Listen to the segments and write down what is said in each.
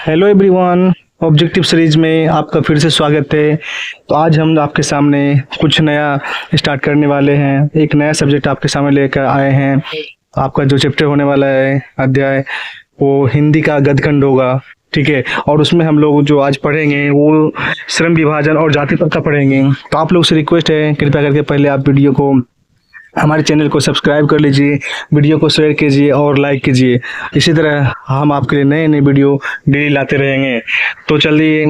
Hello everyone, objective series में आपका फिर से स्वागत है। तो आज हम आपके सामने कुछ नया स्टार्ट करने वाले हैं। एक नया सब्जेक्ट आपके सामने लेकर आए हैं। आपका जो चैप्टर होने वाला है अध्याय, वो हिंदी का गद्यखंड होगा, ठीक है। और उसमें हम लोग जो आज पढ़ेंगे वो श्रम विभाजन और जाति प्रथा पढ़ेंगे। तो आप लोग से रिक्वेस्ट है, कृपया करके पहले आप वीडियो को, हमारे चैनल को सब्सक्राइब कर लीजिए, वीडियो को शेयर कीजिए और लाइक कीजिए। इसी तरह हम आपके लिए नए नए वीडियो डेली लाते रहेंगे। तो चलिए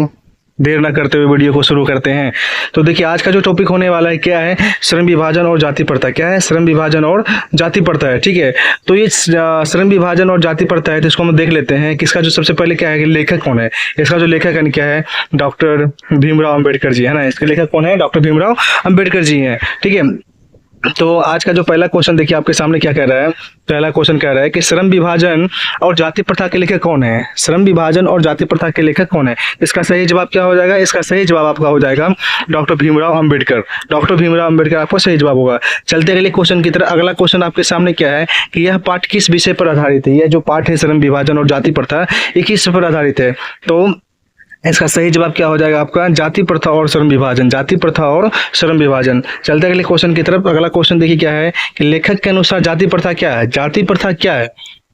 देर न करते हुए वीडियो को शुरू करते हैं। तो देखिए, आज का जो टॉपिक होने वाला है क्या है, श्रम विभाजन और जाति प्रथा। क्या है? श्रम विभाजन और जाति प्रथा है, ठीक है। तो ये श्रम विभाजन और जाति प्रथा है, तो इसको हम देख लेते हैं कि इसका जो सबसे पहले क्या है कि लेखक कौन है। इसका जो लेखक है क्या है, डॉक्टर भीमराव अम्बेडकर जी है ना। इसके लेखक कौन है? डॉक्टर भीमराव अम्बेडकर जी हैं, ठीक है। तो आज का जो पहला क्वेश्चन देखिए आपके सामने क्या कह रहा है। पहला क्वेश्चन कह रहा है कि श्रम विभाजन और जाति प्रथा के लेखक कौन है। श्रम विभाजन और जाति प्रथा के लेखक कौन है? इसका सही जवाब क्या हो जाएगा? इसका सही जवाब आपका हो जाएगा डॉक्टर भीमराव अम्बेडकर। डॉक्टर भीमराव अम्बेडकर आपका सही जवाब होगा। चलते अगले क्वेश्चन की तरफ। अगला क्वेश्चन आपके सामने क्या है कि यह पाठ किस विषय पर आधारित है। यह जो पाठ है श्रम विभाजन और जाति प्रथा, ये किस पर आधारित है? तो इसका सही जवाब क्या हो जाएगा आपका? जाति प्रथा और श्रम विभाजन। जाति प्रथा और श्रम विभाजन। चलते अगले क्वेश्चन की तरफ। अगला क्वेश्चन देखिए क्या है कि लेखक के अनुसार जाति प्रथा क्या है। जाति प्रथा क्या है?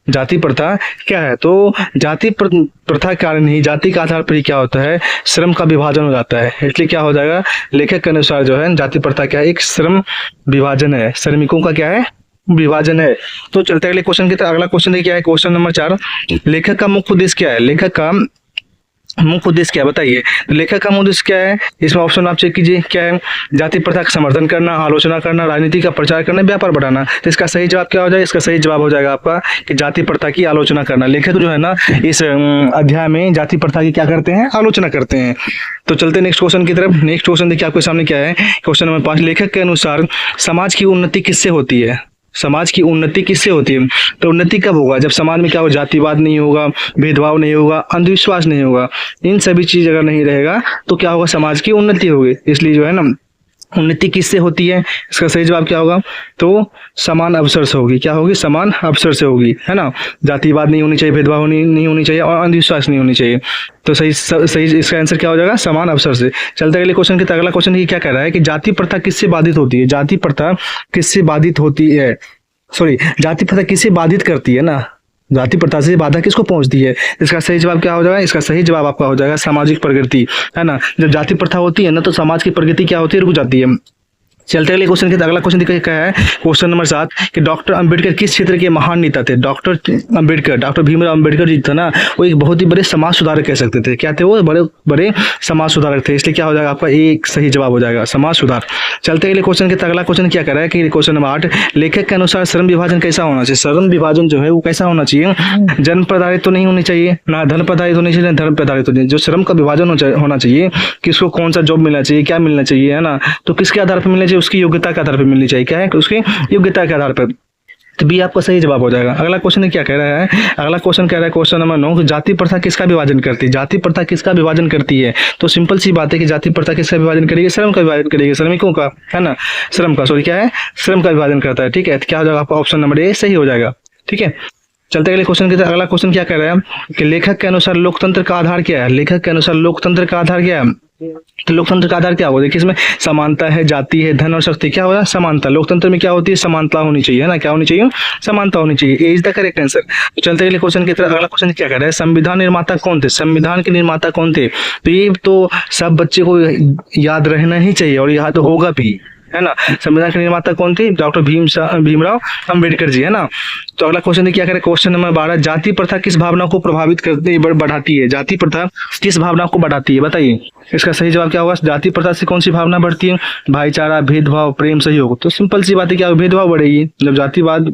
जाति प्रथा क्या है? तो जाति प्रथा के कारण ही, जाति के आधार पर ही क्या होता है, श्रम का विभाजन हो जाता है। इसलिए क्या हो जाएगा, लेखक के अनुसार जो है जाति प्रथा क्या है, एक श्रम विभाजन है, श्रमिकों का क्या है, विभाजन है। तो चलते अगले क्वेश्चन की तरफ। अगला क्वेश्चन देखिए क्या है, क्वेश्चन नंबर 4। लेखक का मुख्य उद्देश्य क्या है। लेखक का मुख्य उद्देश्य क्या है बताइए। तो लेखक का मुख्य उद्देश्य क्या है? इसमें ऑप्शन आप चेक कीजिए। क्या है? जाति प्रथा का समर्थन करना, आलोचना करना, राजनीति का प्रचार करना, व्यापार बढ़ाना। तो इसका सही जवाब क्या हो जाएगा? इसका सही जवाब हो जाएगा आपका कि जाति प्रथा की आलोचना करना। लेखक जो है ना इस अध्याय में जाति प्रथा की क्या करते हैं, आलोचना करते हैं। तो चलते नेक्स्ट क्वेश्चन की तरफ। नेक्स्ट क्वेश्चन देखिए आपके सामने क्या है, क्वेश्चन नंबर 5। लेखक के अनुसार समाज की उन्नति किससे होती है। समाज की उन्नति किससे होती है? तो उन्नति कब होगा? जब समाज में क्या हो, जातिवाद नहीं होगा, भेदभाव नहीं होगा, अंधविश्वास नहीं होगा। इन सभी चीज अगर नहीं रहेगा तो क्या होगा, समाज की उन्नति होगी। इसलिए जो है ना, उन्नति किससे होती है? इसका सही जवाब क्या होगा? तो समान अवसर से होगी। क्या होगी? समान अवसर से होगी, है ना। जातिवाद नहीं होनी चाहिए, भेदभाव नहीं होनी चाहिए और अंधविश्वास नहीं होनी चाहिए। तो सही इसका आंसर क्या हो जाएगा? समान अवसर से। चलते अगले क्वेश्चन की। अगला क्वेश्चन क्या कह रहा है कि जाति प्रथा किससे बाधित होती है। जाति प्रथा किससे बाधित होती है, सॉरी, जाति प्रथा किससे बाधित करती है ना। जाति प्रथा से बाधा किसको पहुंचती है? इसका सही जवाब क्या हो जाएगा? इसका सही जवाब आपका हो जाएगा सामाजिक प्रगति, है ना। जब जाति प्रथा होती है ना तो समाज की प्रगति क्या होती है, रुक जाती है। चलते अगले क्वेश्चन की। अगला क्वेश्चन क्या है, क्वेश्चन नंबर 7 कि डॉक्टर अंबेडकर किस क्षेत्र के महान नेता थे। डॉक्टर अंबेडकर, डॉक्टर भीमराव अंबेडकर जी था ना, वो एक बहुत ही बड़े समाज सुधारक कह सकते थे। क्या थे वो? बड़े बड़े समाज सुधारक थे। इसलिए क्या हो जाएगा आपका? एक सही जवाब हो जाएगा समाज सुधार। चलते अगले क्वेश्चन के। अगला क्वेश्चन क्या कर रहा है कि क्वेश्चन नंबर 8। लेखक के अनुसार श्रम विभाजन कैसा होना चाहिए। श्रम विभाजन जो है वो कैसा होना चाहिए? जन्म प्रधारित तो नहीं होनी चाहिए, ना धन प्रधारित होनी चाहिए, ना धर्म प्रधारित होनी चाहिए। जो श्रम का विभाजन होना चाहिए, किसको कौन सा जॉब मिलना चाहिए, क्या मिलना चाहिए, है ना। तो किसके आधार पर मिलना चाहिए? उसकी योग्यता के आधार पर मिलनी चाहिए। क्या है? उसकी योग्यता के आधार पर। तो बी आपका सही जवाब हो जाएगा। अगला क्वेश्चन क्या कह रहा है? अगला क्वेश्चन कह रहा है क्वेश्चन नंबर 9। जाति प्रथा किसका विभाजन करती है। जाति प्रथा किसका विभाजन करती है? तो सिंपल सी बात है कि जाति प्रथा किसका विभाजन करेगी? श्रम का विभाजन करेगी, श्रमिकों का, है ना। श्रम का, सॉरी क्या है, श्रम का विभाजन करता है, ठीक है। तो क्या हो जाएगा आपका? ऑप्शन नंबर ए सही हो जाएगा, ठीक है। चलते अगले क्वेश्चन की तरफ। अगला क्वेश्चन क्या कह रहा है कि लेखक के अनुसार लोकतंत्र का आधार क्या है। लेखक के अनुसार लोकतंत्र का आधार क्या है? तो लोकतंत्र का आधार क्या होगा? देखिए इसमें समानता है, जाति है, धन और शक्ति। क्या होगा? समानता। लोकतंत्र में क्या होती है? समानता होनी चाहिए, है ना। क्या होनी चाहिए? समानता होनी चाहिए। ए इज द करेक्ट आंसर। तो चलते अगले क्वेश्चन की तरफ। अगला क्वेश्चन क्या कह रहा है? संविधान निर्माता कौन थे। संविधान के निर्माता कौन थे? तो ये तो सब बच्चे को याद रहना ही चाहिए और याद होगा भी, है ना। संविधान के निर्माता कौन थे? डॉक्टर भीमराव अंबेडकर जी, है ना। तो अगला क्वेश्चन क्या करें, क्वेश्चन नंबर 12। जाति प्रथा किस भावना को प्रभावित करती है, बढ़ाती है। जाति प्रथा किस भावना को बढ़ाती है बताइए। इसका सही जवाब क्या होगा? जाति प्रथा से कौन सी भावना बढ़ती है? भाईचारा, भेदभाव, प्रेम, सहयोग। तो सिंपल सी बात है, क्या भेदभाव बढ़ेगी। जब जातिवाद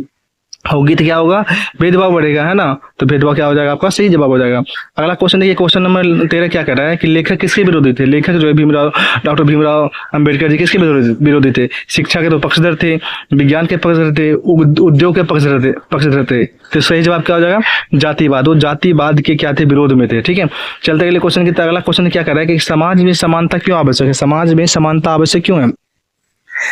होगी तो क्या होगा? भेदभाव बढ़ेगा, है ना। तो भेदभाव क्या हो जाएगा आपका? सही जवाब हो जाएगा। अगला क्वेश्चन देखिए, क्वेश्चन नंबर 13 क्या कर रहा है कि लेखक किसके विरोधी थे। लेखक जो है डॉक्टर भीमराव अंबेडकर जी किसके विरोधी थे? शिक्षा के तो पक्षधर थे, विज्ञान के पक्षधर थे, उद्योग के पक्षधर थे। तो सही जवाब क्या हो जाएगा? जातिवाद। वो जातिवाद के क्या थे? विरोध में थे, ठीक है। चलते अगले क्वेश्चन की। अगला क्वेश्चन क्या कर रहा है कि समाज में समानता क्यों आवश्यक है। समाज में समानता आवश्यक क्यों है?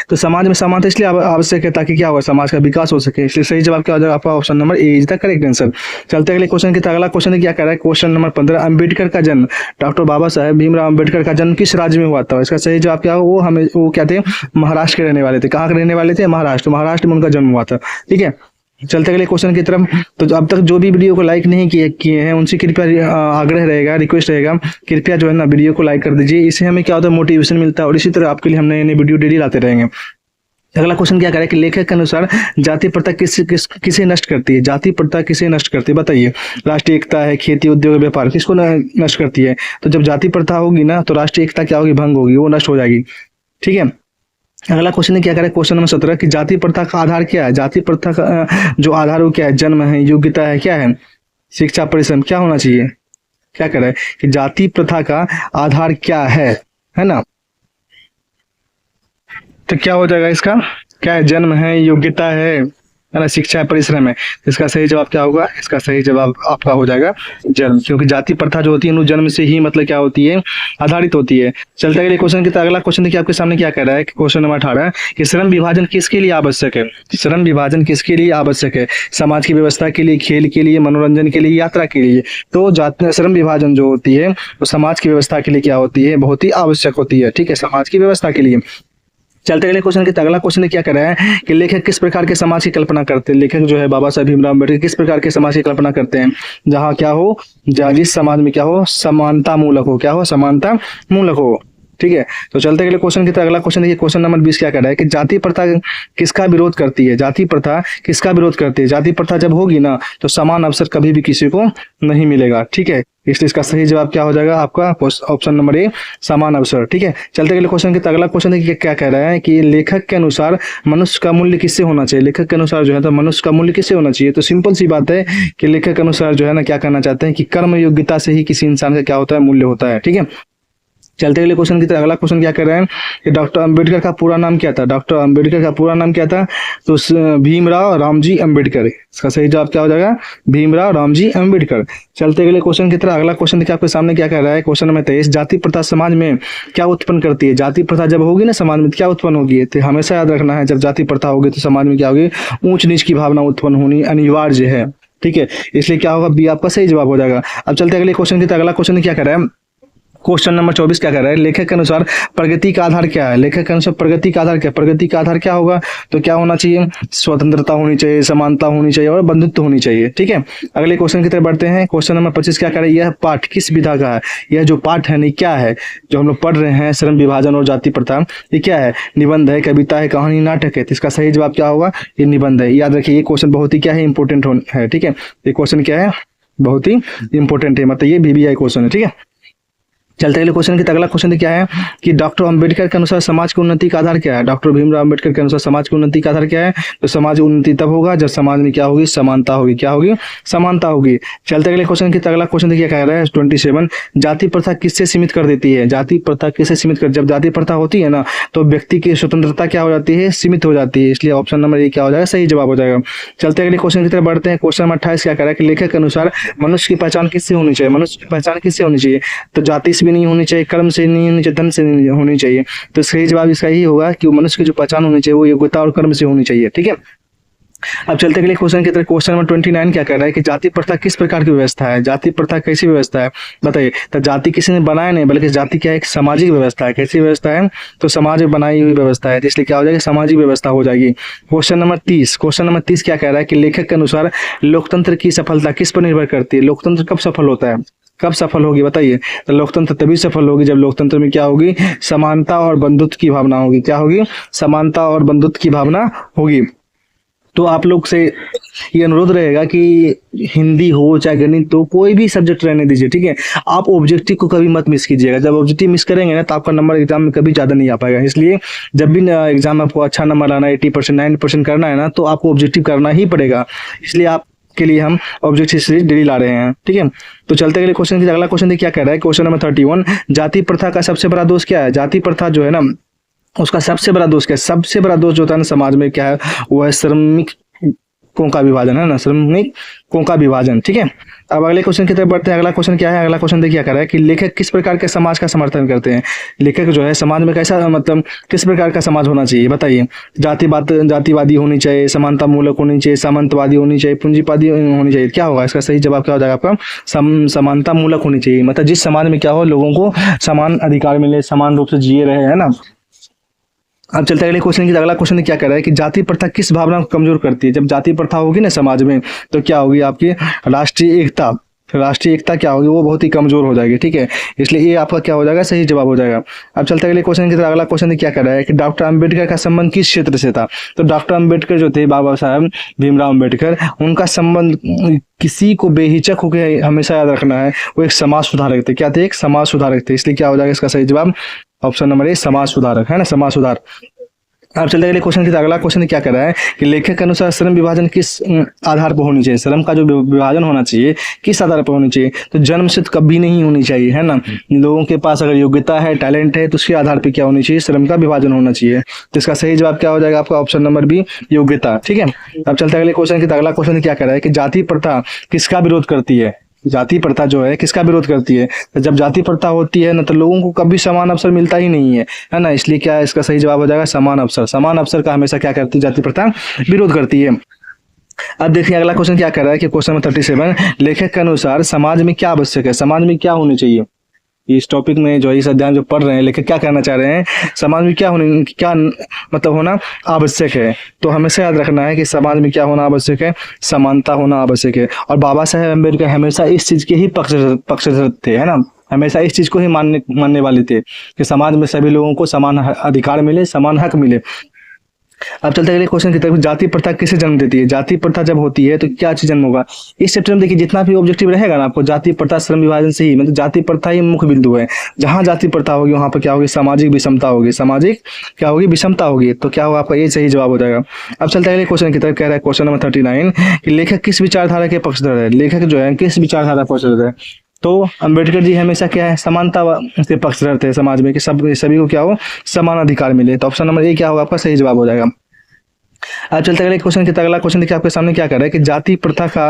तो समाज में समानता इसलिए आवश्यक है ताकि क्या होगा, समाज का विकास हो सके। इसलिए सही जवाब क्या हो जाएगा आपका, option number A is the correct answer. चलते अगले क्वेश्चन की तरफ। अगला क्वेश्चन क्या कह रहा है, क्वेश्चन नंबर 15, अम्बेडकर का जन्म, डॉक्टर बाबा साहेब भीमराव अम्बेडकर का जन्म किस राज्य में हुआ था? इसका सही जवाब क्या हो, वो क्या थे, महाराष्ट्र के रहने वाले थे। कहाँ के रहने वाले थे, महाराष्ट्र। महाराष्ट्र में उनका जन्म हुआ था। ठीक है, चलते अगले क्वेश्चन की तरफ। तो अब तक जो भी वीडियो को लाइक नहीं किए हैं उनसे कृपया आग्रह रहेगा, रिक्वेस्ट रहेगा, कृपया जो है ना वीडियो को लाइक कर दीजिए। इससे हमें क्या होता है, मोटिवेशन मिलता है और इसी तरह आपके लिए हम नए नए वीडियो डेली लाते रहेंगे। अगला क्वेश्चन क्या करें कि लेखक के अनुसार जाति प्रथा किसे नष्ट करती है? जाति प्रथा किसे नष्ट करती है बताइए। राष्ट्रीय एकता है, खेती, उद्योग, व्यापार, किसको नष्ट करती है? तो जब जाति प्रथा होगी ना तो राष्ट्रीय एकता क्या होगी, भंग होगी, वो नष्ट हो जाएगी। ठीक है, अगला क्वेश्चन क्या करें, क्वेश्चन नंबर 17 कि जाति प्रथा का आधार क्या है? जाति प्रथा का जो आधार वो क्या है, जन्म है, योग्यता है, क्या है, शिक्षा, परिश्रम, क्या होना चाहिए? क्या कह रहा है कि जाति प्रथा का आधार क्या है ना? तो क्या हो जाएगा इसका, क्या है, जन्म है, योग्यता है ना, शिक्षा है, परिश्रम है। इसका सही जवाब क्या होगा, इसका सही जवाब आपका हो जाएगा जन्म, क्योंकि जाति प्रथा जो होती है वो जन्म से ही मतलब क्या होती है, आधारित होती है। चलते अगले क्वेश्चन की तरफ। अगला क्वेश्चन देखिए आपके सामने क्या कह रहा है, क्वेश्चन नंबर 18 कि श्रम विभाजन किसके लिए आवश्यक है? श्रम विभाजन किसके लिए आवश्यक है? समाज की व्यवस्था के लिए, खेल के लिए, मनोरंजन के लिए, यात्रा के लिए। तो श्रम विभाजन जो होती है वो समाज की व्यवस्था के लिए क्या होती है, बहुत ही आवश्यक होती है। ठीक है, समाज की व्यवस्था के लिए। चलते अगले क्वेश्चन के। अगला क्वेश्चन क्या कर रहा है कि लेखक किस प्रकार के समाज की कल्पना करते हैं? लेखक जो है बाबा साहेब भीमराव अम्बेडकर किस प्रकार के समाज की कल्पना करते हैं, जहाँ क्या हो, जिस समाज में क्या हो, समानता मूलक हो, क्या हो, समानता मूलक हो। ठीक है, तो चलते अगले क्वेश्चन की तरफ। अगला क्वेश्चन देखिए, क्वेश्चन नंबर 20 क्या कर रहा है कि जाति प्रथा किसका विरोध करती है? जाति प्रथा किसका विरोध करती है? जाति प्रथा जब होगी ना तो समान अवसर कभी भी किसी को नहीं मिलेगा। ठीक है, इसलिए इसका सही जवाब क्या हो जाएगा आपका, ऑप्शन नंबर ए, समान अवसर। ठीक है, चलते अगले क्वेश्चन की तरफ। अगला क्वेश्चन देखिए क्या कह रहा है कि लेखक के अनुसार मनुष्य का मूल्य किससे होना चाहिए? लेखक के अनुसार जो है तो मनुष्य का मूल्य किससे होना चाहिए? तो सिंपल सी बात है कि लेखक के अनुसार जो है ना क्या करना चाहते हैं कि कर्म योग्यता से ही किसी इंसान का क्या होता है, मूल्य होता है। ठीक है, चलते अगले क्वेश्चन की तरफ। अगला क्वेश्चन क्या कर रहे हैं कि डॉक्टर अंबेडकर का पूरा नाम क्या था? डॉक्टर अंबेडकर का पूरा नाम क्या था? तो भीमराव रामजी अंबेडकर। इसका सही जवाब क्या हो जाएगा, भीमराव रामजी अंबेडकर। चलते अगले क्वेश्चन की तरफ। अगला क्वेश्चन देखिए आपके सामने क्या कह रहा है, क्वेश्चन नंबर 23, जाति प्रथा समाज में क्या उत्पन्न करती है? जाति प्रथा जब होगी ना समाज में क्या उत्पन्न होगी? तो हमेशा याद रखना है, जब जाति प्रथा होगी तो समाज में क्या होगी, ऊंच नीच की भावना उत्पन्न होनी अनिवार्य है। ठीक है, इसलिए क्या होगा, बी आपका सही जवाब हो जाएगा। अब चलते अगले क्वेश्चन की तरफ। अगला क्वेश्चन क्या कह रहा है, क्वेश्चन नंबर 24 क्या कर रहा है, लेखक के अनुसार प्रगति का आधार क्या है? लेखक के अनुसार प्रगति का आधार क्या, प्रगति का आधार क्या होगा? तो क्या होना चाहिए, स्वतंत्रता होनी चाहिए, समानता होनी चाहिए और बंधुत्व होनी चाहिए। ठीक है, अगले क्वेश्चन की तरफ बढ़ते हैं। क्वेश्चन नंबर 25 क्या कर रहा है, यह पाठ किस विधा का है? यह जो पाठ है नहीं क्या है, जो हम लोग पढ़ रहे हैं, श्रम विभाजन और जाति प्रथा, ये क्या है, निबंध है, कविता है, कहानी, नाटक है? तो इसका सही जवाब क्या होगा, ये निबंध है। याद रखिए ये क्वेश्चन बहुत ही क्या है, इंपॉर्टेंट है। ठीक है, ये क्वेश्चन क्या है, बहुत ही इंपॉर्टेंट है, मतलब ये VBI क्वेश्चन है। ठीक है, चलते अगले क्वेश्चन की। अगला क्वेश्चन क्या है कि डॉक्टर अंबेडकर के अनुसार समाज की उन्नति का आधार क्या है? डॉक्टर भीमराव अंबेडकर के अनुसार समाज की उन्नति का आधार क्या है? तो समाज की उन्नति तब होगा जब समाज में क्या होगी, समानता होगी। क्या होगी, समानता होगी। चलते अगले क्वेश्चन की। अगला क्वेश्चन देखिए क्या कह रहा है, 27, जाति प्रथा किससे सीमित कर देती है? जाति प्रथा किससे सीमित कर, जब जाति प्रथा होती है ना तो व्यक्ति की स्वतंत्रता क्या हो जाती है, सीमित हो जाती है। इसलिए ऑप्शन नंबर ए क्या हो जाएगा, सही जवाब हो जाएगा। चलते अगले क्वेश्चन की तरफ बढ़ते हैं। क्वेश्चन नंबर 28 क्या कह रहा है कि लेखक के अनुसार मनुष्य की पहचान किससे होनी चाहिए? मनुष्य की पहचान किससे होनी चाहिए? तो जाति से भी नहीं होनी चाहिए, कर्म से नहीं होनी चाहिए, धन से नहीं होनी चाहिए। तो सही जवाब इसका यही होगा कि मनुष्य की जो पहचान होनी चाहिए वो योग्यता और कर्म से होनी चाहिए। ठीक है, अब चलते अगले क्वेश्चन की तरफ। क्वेश्चन नंबर 29 क्या कह रहा है कि जाति प्रथा किस प्रकार की व्यवस्था है? जाति प्रथा कैसी व्यवस्था है बताइए। तो जाति किसी ने बनाया नहीं, बल्कि जाति क्या है, एक सामाजिक व्यवस्था है। कैसी व्यवस्था है? तो समाज में बनाई हुई व्यवस्था है, इसलिए क्या हो जाएगी, सामाजिक व्यवस्था हो जाएगी। Question number 30। क्वेश्चन नंबर 30 क्या कह रहा है कि लेखक के अनुसार लोकतंत्र की सफलता किस पर निर्भर करती है? लोकतंत्र कब सफल होता है, कब सफल होगी बताइए। तो लोकतंत्र तभी सफल होगी जब लोकतंत्र में क्या होगी, समानता और बंधुत्व की भावना होगी। क्या होगी, समानता और बंधुत्व की भावना होगी। तो आप लोग से ये अनुरोध रहेगा कि हिंदी हो चाहे गणित हो, कोई भी सब्जेक्ट रहने दीजिए। ठीक है, आप ऑब्जेक्टिव को कभी मत मिस कीजिएगा। जब ऑब्जेक्टिव मिस करेंगे ना तो आपका नंबर एग्जाम में कभी ज़्यादा नहीं आ पाएगा। इसलिए जब भी एग्जाम में आपको अच्छा नंबर लाना है, 80% 90% करना है ना, तो आपको ऑब्जेक्टिव करना ही पड़ेगा। इसलिए आप के लिए हम ऑब्जेक्टिव सीरीज डेली ला रहे हैं। ठीक है, तो चलते अगले क्वेश्चन की। अगला क्वेश्चन क्या कह रहा है, क्वेश्चन नंबर 31, जाति प्रथा का सबसे बड़ा दोष क्या है? जाति प्रथा जो है ना उसका सबसे बड़ा दोष क्या है? सबसे बड़ा दोष जो होता है ना समाज में क्या है, वो है श्रमिकों का विभाजन, है ना, श्रमिकों का विभाजन। ठीक है, अब अगले क्वेश्चन की तरफ बढ़ते हैं। अगला क्वेश्चन क्या है? अगला क्वेश्चन देखिए क्या कर रहा है कि लेखक किस प्रकार के समाज का समर्थन करते हैं। लेखक जो है समाज में कैसा मतलब किस प्रकार का समाज होना चाहिए बताइए। जातिवादी होनी चाहिए, समानता मूलक होनी चाहिए, सामंतवादी होनी चाहिए, पूंजीवादी होनी चाहिए। क्या होगा इसका सही जवाब? क्या हो जाएगा आपका? समानता मूलक होनी चाहिए। मतलब जिस समाज में क्या हो, लोगों को समान अधिकार मिले, समान रूप से जिए रहे, है ना। अब चलते हैं अगले क्वेश्चन की। अगला क्वेश्चन क्या कह रहा है कि जाति प्रथा किस भावना को कमजोर करती है। जब जाति प्रथा होगी ना समाज में, तो क्या होगी आपकी राष्ट्रीय एकता। राष्ट्रीय एकता क्या होगी, वो बहुत ही कमजोर हो जाएगी, ठीक है। इसलिए ये आपका क्या हो जाएगा? सही जवाब हो जाएगा। अब चलते हैं अगले क्वेश्चन की तरफ। अगला क्वेश्चन क्या कर रहा है कि डॉक्टर अम्बेडकर का संबंध किस क्षेत्र से था। तो डॉक्टर अम्बेडकर जो थे, बाबा साहब भीमराव अम्बेडकर, उनका संबंध किसी को बेहिचक होकर हमेशा याद रखना है, वो एक समाज सुधारक थे। क्या थे? एक समाज सुधारक थे। इसलिए क्या हो जाएगा इसका सही जवाब? ऑप्शन नंबर ए, समाज सुधारक, है ना, समाज सुधार। अब चलते अगले क्वेश्चन की तरफ। अगला क्वेश्चन क्या कर रहा है कि लेखक के अनुसार श्रम विभाजन किस आधार पर होनी चाहिए। श्रम का जो विभाजन होना चाहिए किस आधार पर होनी चाहिए। तो जन्म से तो कभी नहीं होनी चाहिए, है ना। लोगों के पास अगर योग्यता है, टैलेंट है, तो उसके आधार पर क्या होनी चाहिए? श्रम का विभाजन होना चाहिए। तो इसका सही जवाब क्या हो जाएगा आपका? ऑप्शन नंबर बी, योग्यता, ठीक है। अब चलते अगले क्वेश्चन की तरफ। अगला क्वेश्चन क्या कर रहा है कि जाति प्रथा किसका विरोध करती है। जाति प्रथा जो है किसका विरोध करती है। तो जब जाति प्रथा होती है ना, तो लोगों को कभी समान अवसर मिलता ही नहीं है ना। इसलिए क्या है इसका सही जवाब हो जाएगा? समान अवसर। समान अवसर का हमेशा क्या करती है? जाति प्रथा विरोध करती है। अब देखिए अगला क्वेश्चन क्या कर रहा है कि क्वेश्चन नंबर 37, लेखक के अनुसार समाज में क्या आवश्यक है। समाज में क्या होनी चाहिए। इस टॉपिक में जो इस अध्याय जो पढ़ रहे हैं, लेखक क्या कहना चाह रहे हैं, समाज में क्या मतलब होना आवश्यक है। तो हमेशा याद रखना है कि समाज में क्या होना आवश्यक है? समानता होना आवश्यक है। और बाबा साहेब अम्बेडकर हमेशा इस चीज के ही पक्षधर थे, है ना। हमेशा इस चीज को ही मानने वाले थे कि समाज में सभी लोगों को समान अधिकार मिले, समान हक मिले। अब चलते अगले क्वेश्चन की तरफ। जाति प्रथा किसे जन्म देती है। जाति प्रथा जब होती है तो क्या चीज जन्म होगा। इस चैप्टर में देखिए जितना भी ऑब्जेक्टिव रहेगा ना आपको, जाति प्रथा श्रम विभाजन से ही, मतलब जाति प्रथा ही मुख्य बिंदु है। जहां जाति प्रथा होगी वहां पर क्या होगी? सामाजिक विषमता होगी। सामाजिक क्या होगी? विषमता होगी। तो क्या होगा आपका? ये सही जवाब हो जाएगा। अब चलते अगले क्वेश्चन की तरफ। कह रहा है क्वेश्चन नंबर 39 कि लेखक किस विचारधारा के पक्षधर है। लेखक जो है किस विचारधारा पक्षधर है। तो अंबेडकर जी हमेशा क्या है? समानता के पक्षधर थे समाज में, कि सभी को क्या हो? समान अधिकार मिले। तो ऑप्शन नंबर ए क्या होगा आपका? सही जवाब हो जाएगा। अब चलते अगले क्वेश्चन की तरफ। अगला क्वेश्चन देखिए आपके सामने क्या कर रहा है कि जाति प्रथा का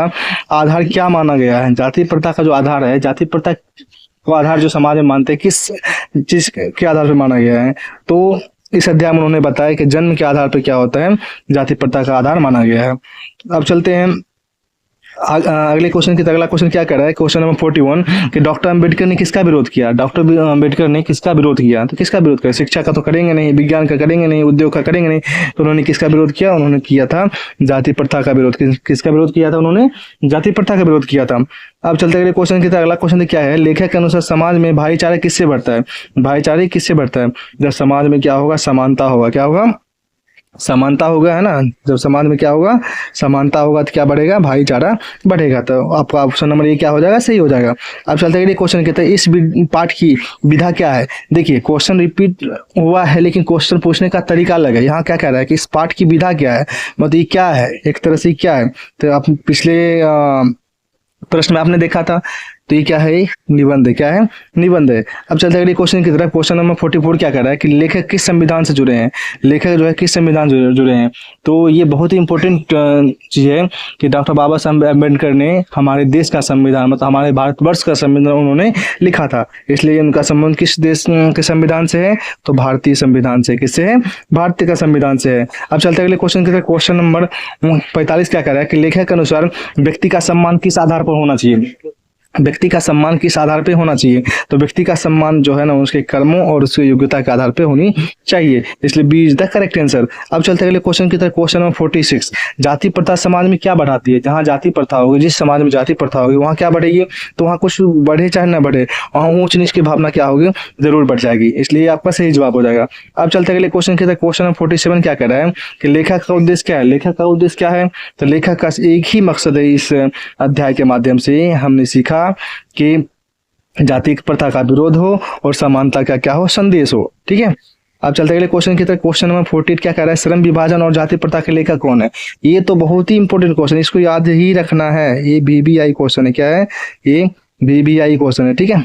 आधार क्या माना गया है। जाति प्रथा का जो आधार है, जाति प्रथा को आधार जो समाज में मानते हैं, किस चीज के आधार पर माना गया है। तो इस अध्याय में उन्होंने बताया कि जन्म के आधार पर क्या होता है? जाति प्रथा का आधार माना गया है। अब चलते हैं अगले क्वेश्चन की तरफ। अगला क्वेश्चन क्या कर रहा है? क्वेश्चन नंबर 41 कि डॉक्टर अंबेडकर ने किसका विरोध किया। डॉक्टर अंबेडकर ने किसका विरोध किया। तो किसका विरोध किया? शिक्षा का तो करेंगे नहीं, विज्ञान का करेंगे नहीं, उद्योग का करेंगे नहीं, तो उन्होंने किसका विरोध किया? उन्होंने किया था जाति प्रथा का विरोध। किसका विरोध किया था? उन्होंने जाति प्रथा का विरोध किया था। अब चलते अगले क्वेश्चन की तरफ। अगला क्वेश्चन क्या है? लेखक के अनुसार समाज में भाईचारा किससे बढ़ता है। भाईचारे किससे बढ़ता है? जब समाज में क्या होगा? समानता होगा। क्या होगा? समानता होगा, है ना। जब समाज में क्या होगा? समानता होगा तो क्या बढ़ेगा? भाईचारा बढ़ेगा। तो आपका ऑप्शन नंबर ए क्या हो जाएगा? सही हो जाएगा। अब चलते हैं क्वेश्चन कहते हैं इस पाठ की विधा क्या है। देखिए क्वेश्चन रिपीट हुआ है लेकिन क्वेश्चन पूछने का तरीका अलग है। यहाँ क्या कह रहा है कि इस पाठ की विधा क्या है, मतलब ये क्या है, एक तरह से क्या है। तो आप पिछले प्रश्न में आपने देखा था, तो ये क्या है? निबंध है। क्या है? निबंध है। अब चलते अगले क्वेश्चन की तरफ। क्वेश्चन नंबर 44 क्या कर रहा है कि लेखक किस संविधान से जुड़े हैं। लेखक जो है किस संविधान से जुड़े हैं। तो ये बहुत ही इंपॉर्टेंट चीज है कि डॉक्टर बाबा साहब अम्बेडकर ने हमारे देश का संविधान, मतलब हमारे भारतवर्ष का संविधान उन्होंने लिखा था। इसलिए उनका संबंध किस देश के संविधान से है? तो भारतीय संविधान से। किससे है? भारतीय का संविधान से है। अब चलते अगले क्वेश्चन की तरफ। क्वेश्चन नंबर 45 क्या कर रहा है कि लेखक के अनुसार व्यक्ति का सम्मान किस आधार पर होना चाहिए। व्यक्ति का सम्मान किस आधार पे होना चाहिए। तो व्यक्ति का सम्मान जो है ना उसके कर्मों और उसकी योग्यता के आधार पे होनी चाहिए। इसलिए B is the correct answer. अब चलते अगले क्वेश्चन की तरफ। क्वेश्चन नंबर 46 जाति प्रथा समाज में क्या बढ़ाती है। जहाँ जाति प्रथा होगी, जिस समाज में जाति प्रथा होगी वहाँ क्या बढ़ेगी। तो वहाँ कुछ बढ़े चाहे ना बढ़े, वहाँ ऊंच नीच की भावना क्या होगी? जरूर बढ़ जाएगी। इसलिए आपका सही जवाब हो जाएगा। अब चलते अगले क्वेश्चन की तरफ। क्वेश्चन नंबर 47 क्या कर रहा है कि लेखक का उद्देश्य क्या है। लेखक का उद्देश्य क्या है? तो लेखक का एक ही मकसद है। इस अध्याय के माध्यम से हमने सीखा कि जाति प्रथा का विरोध हो और समानता का क्या हो? संदेश हो। ठीक है। अब चलते अगले क्वेश्चन की तरफ। क्वेश्चन नंबर 48 क्या कह रहा है? श्रम विभाजन और जाति प्रथा के लेखक कौन है। ये तो बहुत ही इंपॉर्टेंट क्वेश्चन, इसको याद ही रखना है। ये VBI क्वेश्चन है। क्या है? ये VBI क्वेश्चन है। ठीक है।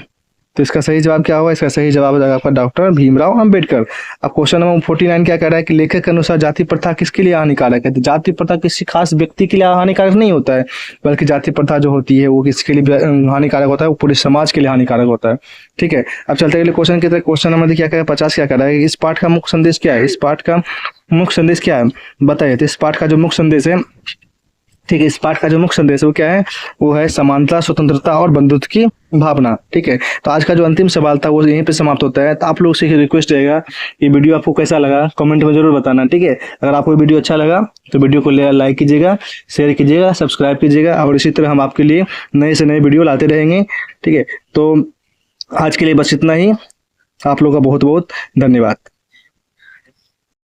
तो इसका सही जवाब क्या होगा? इसका सही जवाब हो जाएगा आपका डॉक्टर भीमराव अंबेडकर। अब क्वेश्चन नंबर 49 क्या कह रहा है कि लेखक के अनुसार जाति प्रथा किसके लिए हानिकारक है? तो जाति प्रथा किसी खास व्यक्ति के लिए हानिकारक नहीं होता है, बल्कि जाति प्रथा जो होती है वो किसके लिए हानिकारक होता है? वो पूरे समाज के लिए हानिकारक होता है। ठीक है, अब चलते हैं अगले क्वेश्चन की तरफ। क्वेश्चन नंबर क्या कह रहा है 50 क्या कह रहा है? इस पाठ का मुख्य संदेश क्या है? इस पाठ का मुख्य संदेश क्या है बताइए। तो इस पाठ का जो मुख्य संदेश है, ठीक है, इस पाठ का जो मुख्य संदेश है वो क्या है? वो है समानता, स्वतंत्रता और बंधुत्व की भावना। ठीक है, तो आज का जो अंतिम सवाल था वो यहीं पे समाप्त होता है। तो आप लोग से रिक्वेस्ट रहेगा, ये वीडियो आपको कैसा लगा कमेंट में जरूर बताना। ठीक है, अगर आपको वीडियो अच्छा लगा तो वीडियो को लाइक कीजिएगा, शेयर कीजिएगा, सब्सक्राइब कीजिएगा, और इसी तरह हम आपके लिए नए से नए वीडियो लाते रहेंगे। ठीक है, तो आज के लिए बस इतना ही। आप लोगों का बहुत बहुत धन्यवाद।